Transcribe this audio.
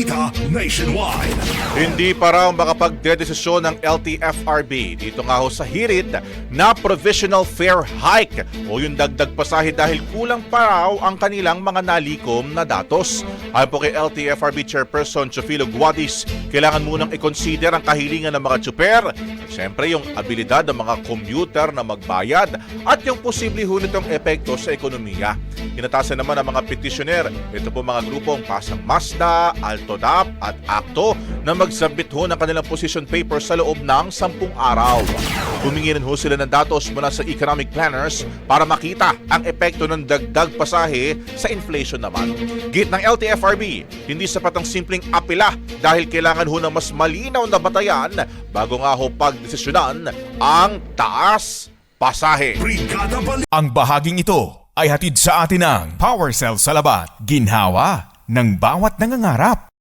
balita nationwide. Hindi pa raw makapagdedesisyon ng LTFRB dito nga ho sa hirit na provisional fare hike o yung dagdag pasahe dahil kulang pa raw ang kanilang mga nalikom na datos. Ayon po kay LTFRB Chairperson Chofilo Guadis, kailangan munang i-consider ang kahilingan ng mga tsuper, siyempre yung abilidad ng mga commuter na magbayad at yung posible ho nitong epekto sa ekonomiya. Inatasan naman ang mga petisyoner, ito po mga grupong Pasang Mazda, Altodap at Akto na magsubmit ho ng kanilang position paper sa loob ng 10 araw. Humingi rin ho sila ng datos mula sa economic planners para makita ang epekto ng dagdag pasahe sa inflation naman. Git ng LTFRB, hindi sapat ang simpleng apela dahil kailangan ho ng mas malinaw na batayan bago nga ho pagdesisyonan ang taas pasahe. Brigada Balita. Ang bahaging ito ay hatid sa atin ng PowerCell Salabat, ginhawa ng bawat nangangarap.